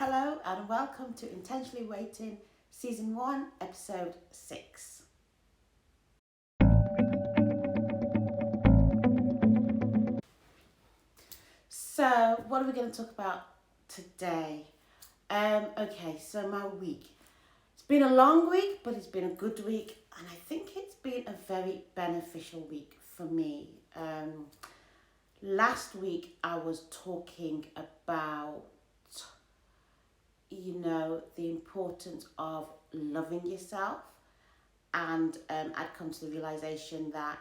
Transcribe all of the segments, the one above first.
Hello and welcome to Intentionally Waiting, Season 1, Episode 6. So, what are we going to talk about today? So my week. It's been a long week, but it's been a good week, and I think it's been a very beneficial week for me. Last week I was talking about the importance of loving yourself, and I'd come to the realization that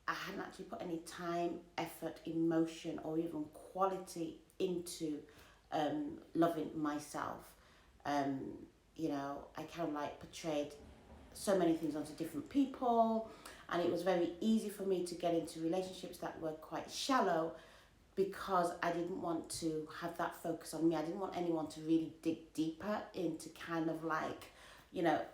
I hadn't actually put any time, effort, emotion, or even quality into loving myself. Um, I kind of like portrayed so many things onto different people, and it was very easy for me to get into relationships that were quite shallow because I didn't want to have that focus on me. I didn't want anyone to really dig deeper into kind of like,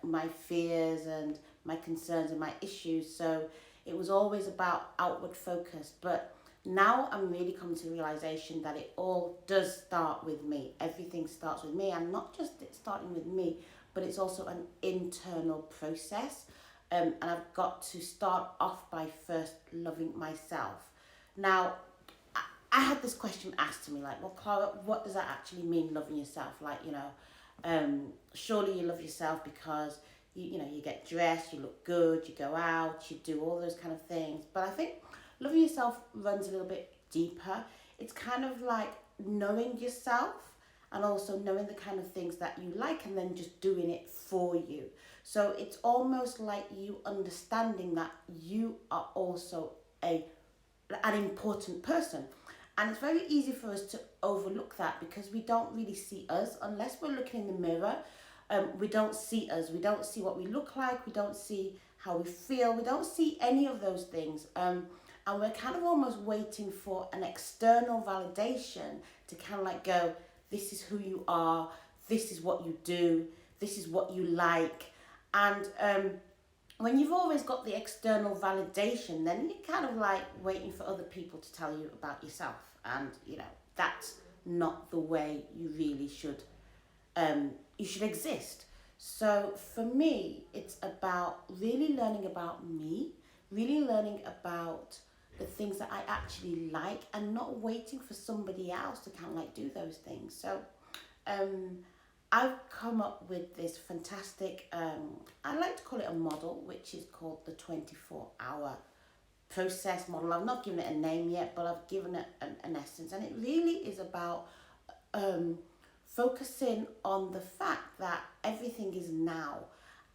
my fears and my concerns and my issues. So it was always about outward focus. But now I'm really coming to the realization that it all does start with me. Everything starts with me, and not just it starting with me, but it's also an internal process. And I've got to start off by first loving myself. Now, I had this question asked to me, like, well, Clara, what does that actually mean, loving yourself? Like, surely you love yourself because, you get dressed, you look good, you go out, you do all those kind of things. But I think loving yourself runs a little bit deeper. It's kind of like knowing yourself and also knowing the kind of things that you like and then just doing it for you. So it's almost like you understanding that you are also an important person. And it's very easy for us to overlook that because we don't really see us unless we're looking in the mirror. We don't see us. We don't see what we look like. We don't see how we feel. We don't see any of those things. And we're kind of almost waiting for an external validation to kind of like go, this is who you are. This is what you do. This is what you like. And when you've always got the external validation, then you're kind of like waiting for other people to tell you about yourself. And, that's not the way you really should, you should exist. So for me, it's about really learning about me, really learning about the things that I actually like and not waiting for somebody else to kind of like do those things. So, I've come up with this fantastic, I like to call it a model, which is called the 24-hour process model. I've not given it a name yet, but I've given it an essence. And it really is about focusing on the fact that everything is now.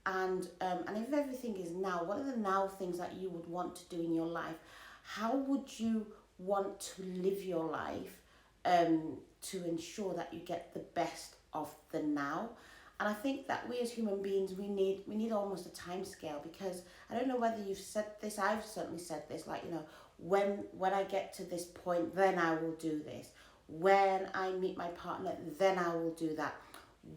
And if everything is now, what are the now things that you would want to do in your life? How would you want to live your life to ensure that you get the best of the now? And I think that we as human beings, we need almost a time scale, because I don't know whether you've said this, I've certainly said this, like, when I get to this point, then I will do this. When I meet my partner, then I will do that.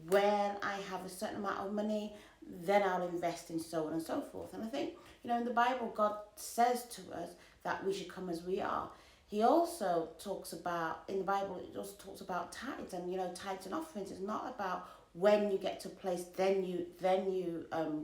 When I have a certain amount of money, then I'll invest in so on and so forth. And I think, in the Bible, God says to us that we should come as we are. He also talks about, in the Bible, it also talks about tithes, and tithes and offerings is not about when you get to a place, then you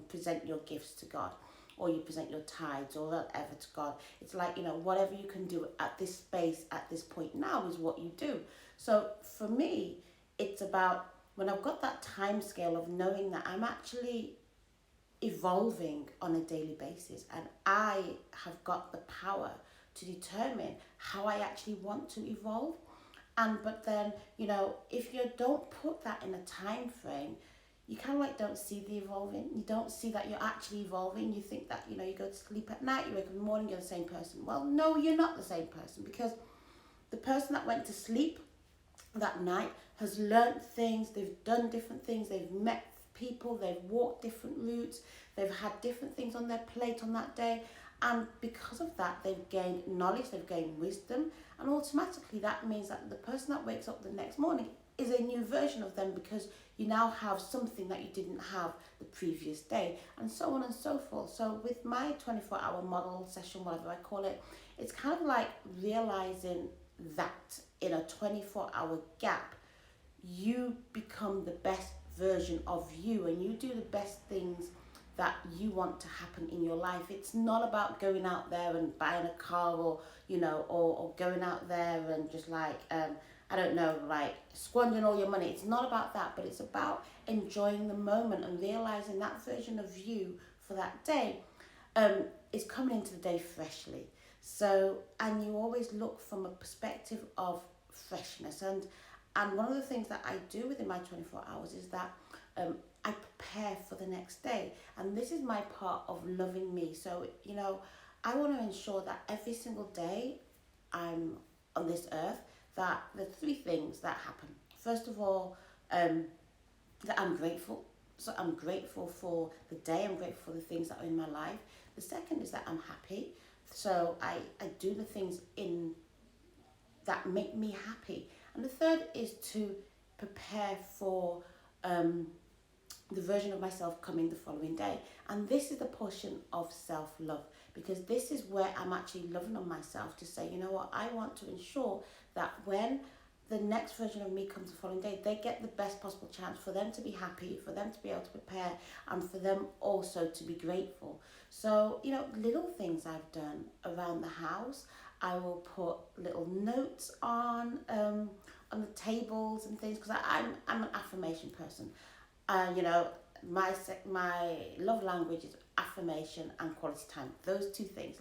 present your gifts to God, or you present your tithes or whatever to God. It's like, whatever you can do at this space, at this point now, is what you do. So for me, it's about when I've got that time scale of knowing that I'm actually evolving on a daily basis, and I have got the power to determine how I actually want to evolve. But then, if you don't put that in a time frame, you kind of like don't see the evolving. You don't see that you're actually evolving. You think that, you go to sleep at night, you wake up in the morning, you're the same person. Well, no, you're not the same person, because the person that went to sleep that night has learnt things, they've done different things, they've met people, they've walked different routes, they've had different things on their plate on that day. And because of that, they've gained knowledge, they've gained wisdom, and automatically that means that the person that wakes up the next morning is a new version of them, because you now have something that you didn't have the previous day, and so on and so forth. So with my 24-hour model session, whatever I call it, it's kind of like realizing that in a 24-hour gap, you become the best version of you, and you do the best things that you want to happen in your life. It's not about going out there and buying a car, or or going out there and just like I don't know, like squandering all your money. It's not about that, but it's about enjoying the moment and realizing that version of you for that day um, is coming into the day freshly. So, and you always look from a perspective of freshness. And one of the things that I do within my 24 hours is that I prepare for the next day. And this is my part of loving me. So, I want to ensure that every single day I'm on this earth, that the three things that happen. First of all, that I'm grateful. So I'm grateful for the day, I'm grateful for the things that are in my life. The second is that I'm happy. So I do the things in that make me happy. And the third is to prepare for the version of myself coming the following day. And this is the portion of self-love, because this is where I'm actually loving on myself to say, you know what, I want to ensure that when the next version of me comes the following day, they get the best possible chance for them to be happy, for them to be able to prepare, and for them also to be grateful. So, little things I've done around the house. I will put little notes on the tables and things, because I'm an affirmation person. My love language is affirmation and quality time. Those two things,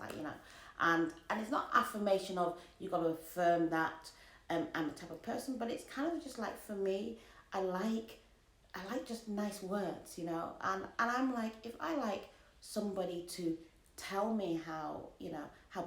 and it's not affirmation of you got to affirm that I'm a type of person, but it's kind of just like, for me, I like just nice words, and I'm like, if I like somebody to tell me how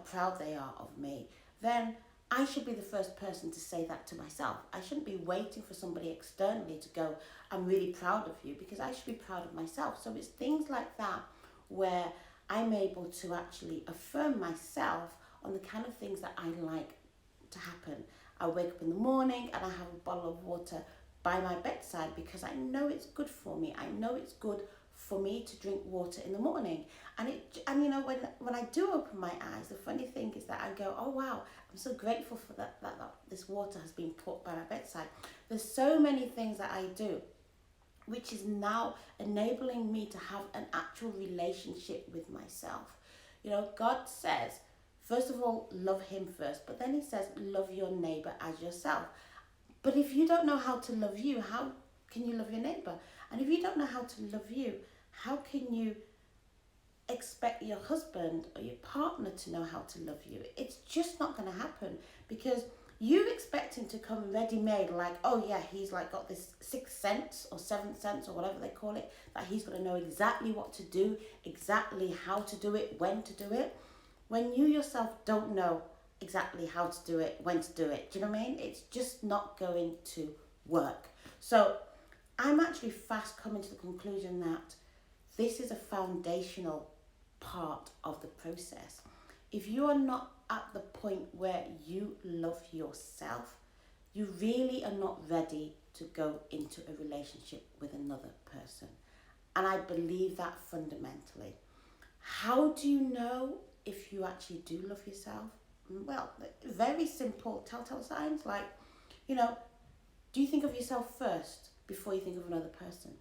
proud they are of me, then I should be the first person to say that to myself. I shouldn't be waiting for somebody externally to go, I'm really proud of you, because I should be proud of myself. So it's things like that where I'm able to actually affirm myself on the kind of things that I like to happen. I wake up in the morning and I have a bottle of water by my bedside, because I know it's good for me. I know it's good for me to drink water in the morning. And when I do open my eyes, the funny thing is that I go, oh wow, I'm so grateful for that this water has been put by my bedside. There's so many things that I do, which is now enabling me to have an actual relationship with myself. God says, first of all, love him first, but then he says, love your neighbor as yourself. But if you don't know how to love you, how can you love your neighbor? And if you don't know how to love you, how can you expect your husband or your partner to know how to love you? It's just not going to happen, because you expect him to come ready-made, like, oh yeah, he's like got this sixth sense or seventh sense or whatever they call it, that he's going to know exactly what to do, exactly how to do it, when to do it, when you yourself don't know exactly how to do it, when to do it. Do you know what I mean? It's just not going to work. So I'm actually fast coming to the conclusion that this is a foundational part of the process. If you are not at the point where you love yourself, you really are not ready to go into a relationship with another person. And I believe that fundamentally. How do you know if you actually do love yourself? Well, very simple telltale signs, like, do you think of yourself first before you think of another person?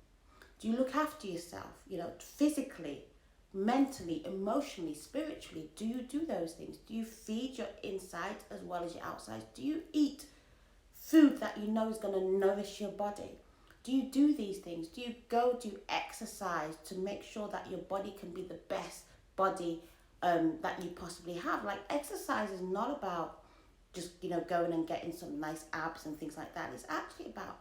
Do you look after yourself, physically, mentally, emotionally, spiritually? Do you do those things? Do you feed your inside as well as your outside? Do you eat food that you know is going to nourish your body? Do you do these things? Do you go do exercise to make sure that your body can be the best body that you possibly have? Like, exercise is not about just going and getting some nice abs and things like that. It's actually about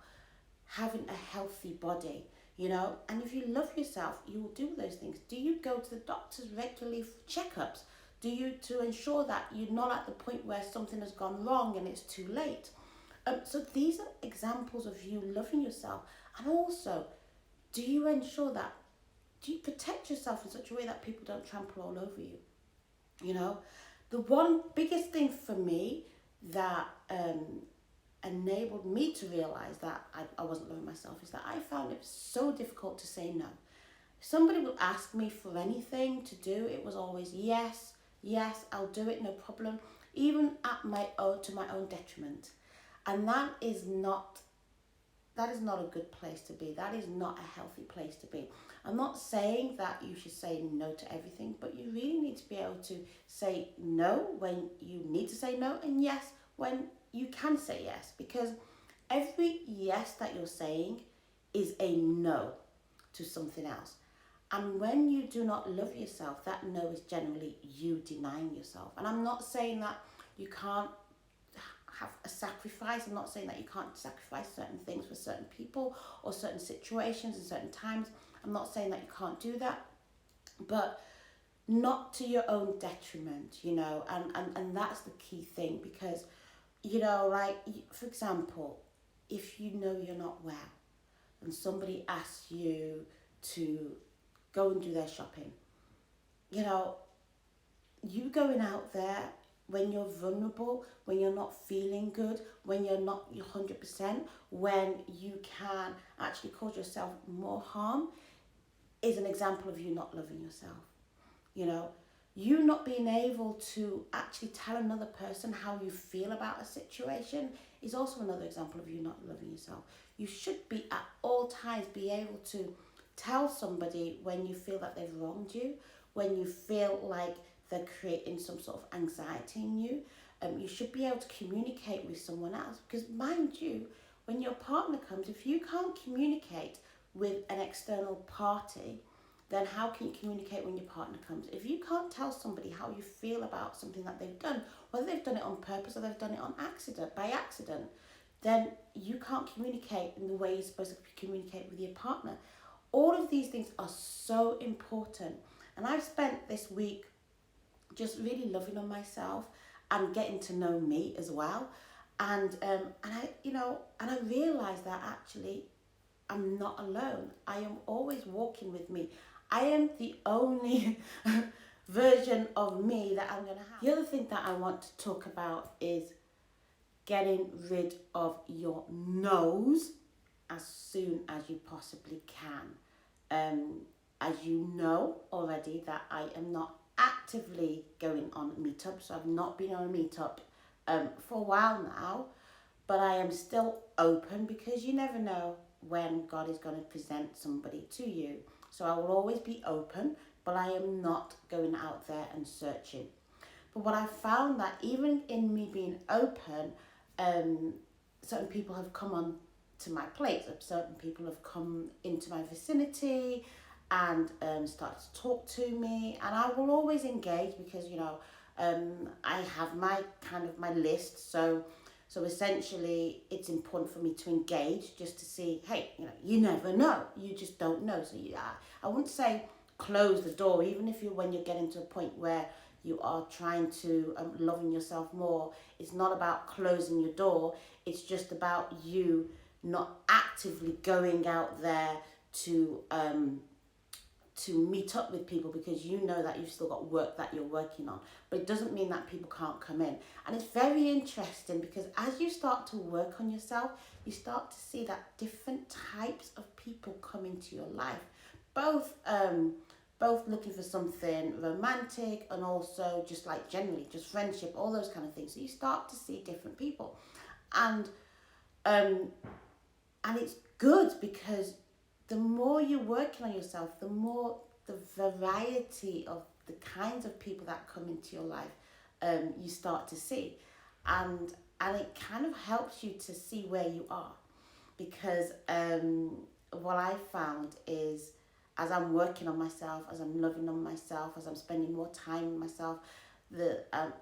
having a healthy body, and if you love yourself, you will do those things. Do you go to the doctors regularly for checkups? Do you, to ensure that you're not at the point where something has gone wrong and it's too late? So these are examples of you loving yourself. And also, do you protect yourself in such a way that people don't trample all over you? The one biggest thing for me that enabled me to realize that I wasn't loving myself is that I found it so difficult to say no. If somebody would ask me for anything to do, it was always yes, I'll do it, no problem, even to my own detriment. And that is not that is not a good place to be. That is not a healthy place to be. I'm not saying that you should say no to everything, but you really need to be able to say no when you need to say no, and yes when you can say yes, because every yes that you're saying is a no to something else. And when you do not love yourself, that no is generally you denying yourself. And I'm not saying that you can't have a sacrifice. I'm not saying that you can't sacrifice certain things for certain people or certain situations and certain times. I'm not saying that you can't do that, but not to your own detriment, and that's the key thing, because, like, for example, if you know you're not well and somebody asks you to go and do their shopping, you going out there when you're vulnerable, when you're not feeling good, when you're not 100%, when you can actually cause yourself more harm, is an example of you not loving yourself. You not being able to actually tell another person how you feel about a situation is also another example of you not loving yourself. You should be at all times be able to tell somebody when you feel that they've wronged you, when you feel like they're creating some sort of anxiety in you. You should be able to communicate with someone else, because mind you, when your partner comes, if you can't communicate with an external party, then how can you communicate when your partner comes? If you can't tell somebody how you feel about something that they've done, whether they've done it on purpose or they've done it by accident, then you can't communicate in the way you're supposed to communicate with your partner. All of these things are so important. And I've spent this week just really loving on myself and getting to know me as well. And I realized that actually I'm not alone. I am always walking with me. I am the only version of me that I'm going to have. The other thing that I want to talk about is getting rid of your no's as soon as you possibly can. As you know already, that I am not actively going on meetups. So I've not been on a meetup for a while now, but I am still open, because you never know when God is going to present somebody to you. So I will always be open, but I am not going out there and searching. But what I found, that even in me being open, certain people have come on to my plate. Certain people have come into my vicinity and started to talk to me, and I will always engage, because I have my list. So essentially, it's important for me to engage, just to see, hey, you never know. You just don't know. So I wouldn't say close the door, even if when you're getting to a point where you are trying to loving yourself more. It's not about closing your door. It's just about you not actively going out there to meet up with people, because you know that you've still got work that you're working on. But it doesn't mean that people can't come in. And it's very interesting, because as you start to work on yourself, you start to see that different types of people come into your life, both looking for something romantic, and also just like generally just friendship, all those kind of things. So you start to see different people, and it's good, because the more you're working on yourself, the more the variety of the kinds of people that come into your life you start to see. And it kind of helps you to see where you are. Because what I found is, as I'm working on myself, as I'm loving on myself, as I'm spending more time with myself,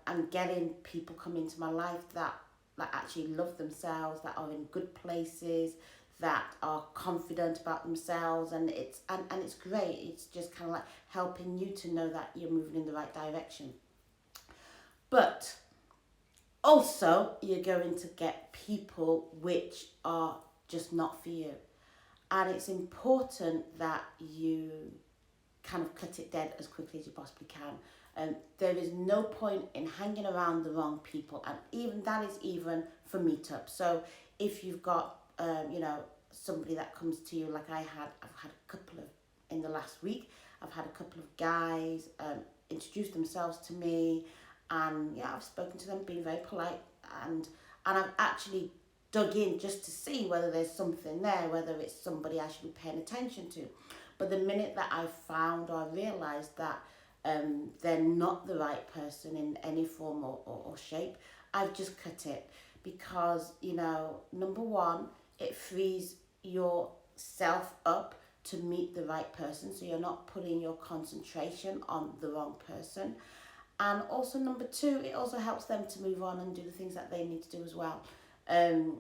I'm getting people come into my life that actually love themselves, that are in good places, that are confident about themselves, and it's great. It's just kind of like helping you to know that you're moving in the right direction. But also, you're going to get people which are just not for you, and it's important that you kind of cut it dead as quickly as you possibly can. There is no point in hanging around the wrong people, and even that is even for meetups. So if you've got somebody that comes to you, like I've had a couple of in the last week. I've had a couple of guys introduce themselves to me, and I've spoken to them, being very polite, and I've actually dug in just to see whether there's something there, whether it's somebody I should be paying attention to. But the minute that I found or I realised that they're not the right person in any form or shape, I've just cut it. Because, you know, number one, it frees yourself up to meet the right person, so you're not putting your concentration on the wrong person. And also number two, it also helps them to move on and do the things that they need to do as well. Um,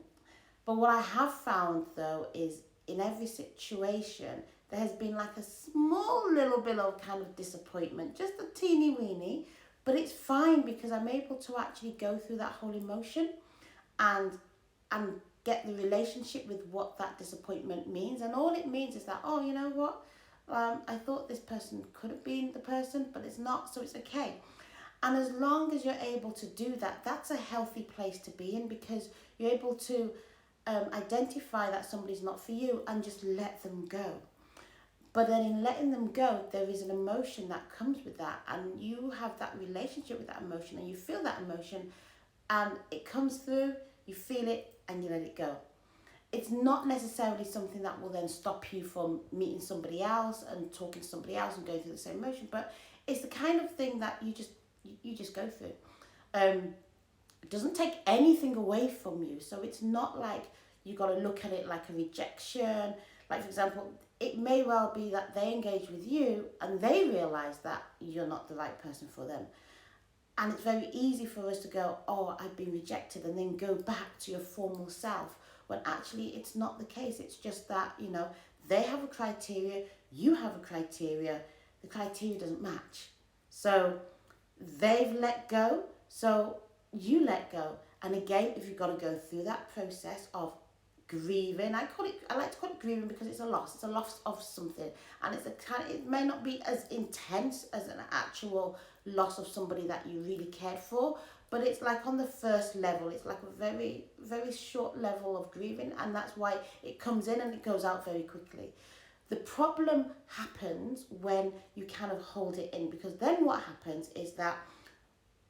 but what I have found though is in every situation, there has been like a small little bit of kind of disappointment, just a teeny weeny, but it's fine because I'm able to actually go through that whole emotion and and get the relationship with what that disappointment means. And all it means is that, oh, you know what? I thought this person could have been the person, but it's not, so it's okay. And as long as you're able to do that, that's a healthy place to be in, because you're able to identify that somebody's not for you and just let them go. But then in letting them go, there is an emotion that comes with that, and you have that relationship with that emotion, and you feel that emotion, and it comes through, you feel it, and you let it go. It's not necessarily something that will then stop you from meeting somebody else and talking to somebody else and going through the same emotion, but it's the kind of thing that you just go through. It doesn't take anything away from you, so it's not like you got to look at it like a rejection. Like, for example, it may well be that they engage with you and they realize that you're not the right person for them. And it's very easy for us to go, oh, I've been rejected, and then go back to your formal self, when actually it's not the case. It's just that, you know, they have a criteria, you have a criteria, the criteria doesn't match. So they've let go, so you let go. And again, if you've got to go through that process of grieving, I like to call it grieving because it's a loss of something, and it may not be as intense as an actual loss of somebody that you really cared for, but it's like on the first level, it's like a very, very short level of grieving, and that's why it comes in and it goes out very quickly. The problem happens when you kind of hold it in, because then what happens is that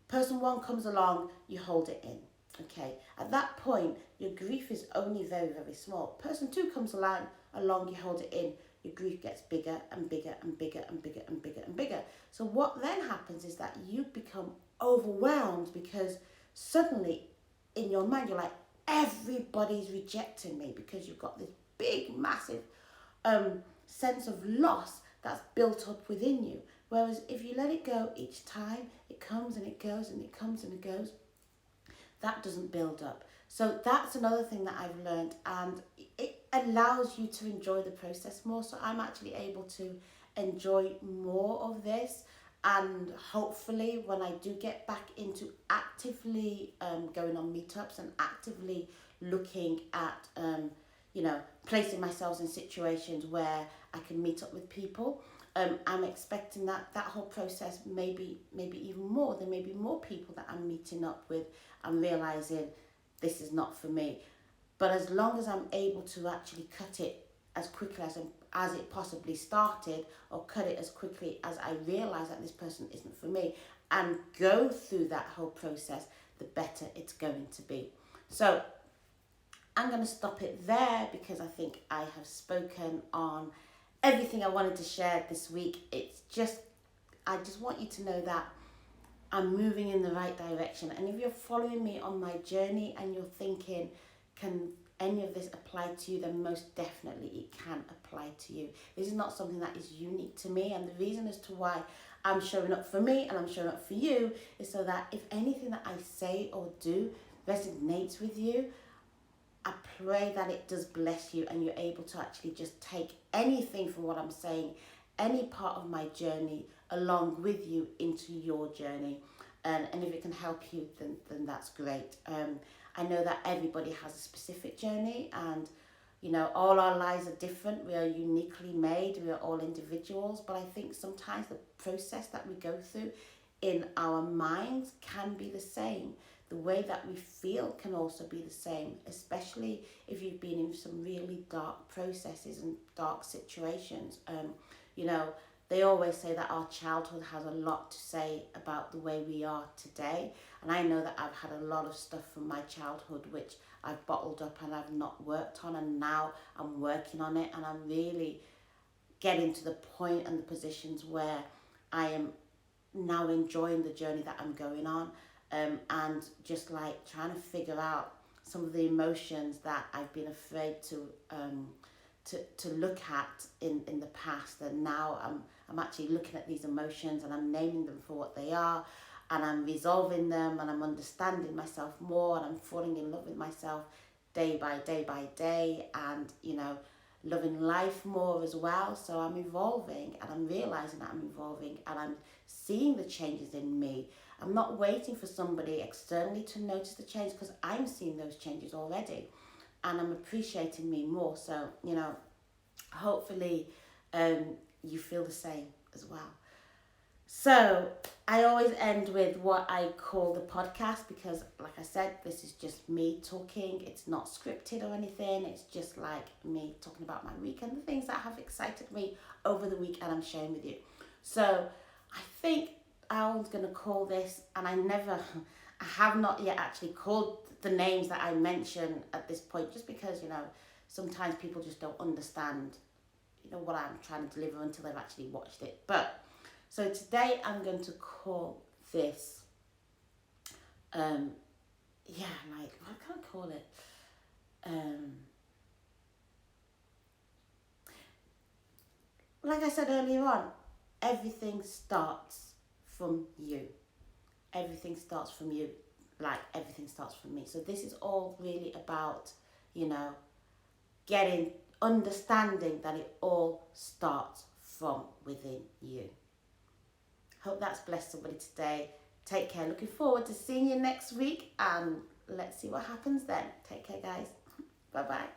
person one comes along, you hold it in. Okay, at that point, your grief is only very, very small. Person two comes along, you hold it in, your grief gets bigger and bigger and bigger and bigger and bigger and bigger. So what then happens is that you become overwhelmed, because suddenly in your mind, you're like, everybody's rejecting me, because you've got this big, massive sense of loss that's built up within you. Whereas if you let it go each time, it comes and it goes and it comes and it goes, that doesn't build up. So that's another thing that I've learned, and it allows you to enjoy the process more. So I'm actually able to enjoy more of this, and hopefully when I do get back into actively going on meetups and actively looking at placing myself in situations where I can meet up with people, I'm expecting that whole process maybe even more. There may be more people that I'm meeting up with and realizing this is not for me. But as long as I'm able to actually cut it as quickly as it possibly started, or cut it as quickly as I realize that this person isn't for me, and go through that whole process, the better it's going to be. So I'm going to stop it there, because I think I have spoken on everything I wanted to share this week. I just want you to know that I'm moving in the right direction. And if you're following me on my journey and you're thinking, can any of this apply to you, then most definitely it can apply to you. This is not something that is unique to me, and the reason as to why I'm showing up for me and I'm showing up for you is so that if anything that I say or do resonates with you, I pray that it does bless you, and you're able to actually just take anything from what I'm saying, any part of my journey, along with you into your journey. And if it can help you, then that's great. I know that everybody has a specific journey, and all our lives are different. We are uniquely made. We are all individuals. But I think sometimes the process that we go through in our minds can be the same. The way that we feel can also be the same, especially if you've been in some really dark processes and dark situations. they always say that our childhood has a lot to say about the way we are today. And I know that I've had a lot of stuff from my childhood which I've bottled up and I've not worked on, and now I'm working on it, and I'm really getting to the point and the positions where I am now enjoying the journey that I'm going on, and just like trying to figure out some of the emotions that I've been afraid to look at in the past, and now I'm actually looking at these emotions and I'm naming them for what they are, and I'm resolving them, and I'm understanding myself more, and I'm falling in love with myself day by day by day, and loving life more as well. So I'm evolving, and I'm realizing that I'm evolving, and I'm seeing the changes in me. I'm not waiting for somebody externally to notice the change, because I'm seeing those changes already, and I'm appreciating me more. So hopefully you feel the same as well. So I always end with what I call the podcast, because like I said, this is just me talking. It's not scripted or anything. It's just like me talking about my week and the things that have excited me over the week, and I'm sharing with you. So I think I was going to call this, and I have not yet actually called the names that I mention at this point, just because, sometimes people just don't understand, what I'm trying to deliver until they've actually watched it. But so today I'm going to call this, what can I call it? Like I said earlier on, everything starts from you. Everything starts from you, like everything starts from me. So this is all really about, understanding that it all starts from within you. Hope that's blessed somebody today. Take care. Looking forward to seeing you next week, and let's see what happens then. Take care, guys. Bye-bye.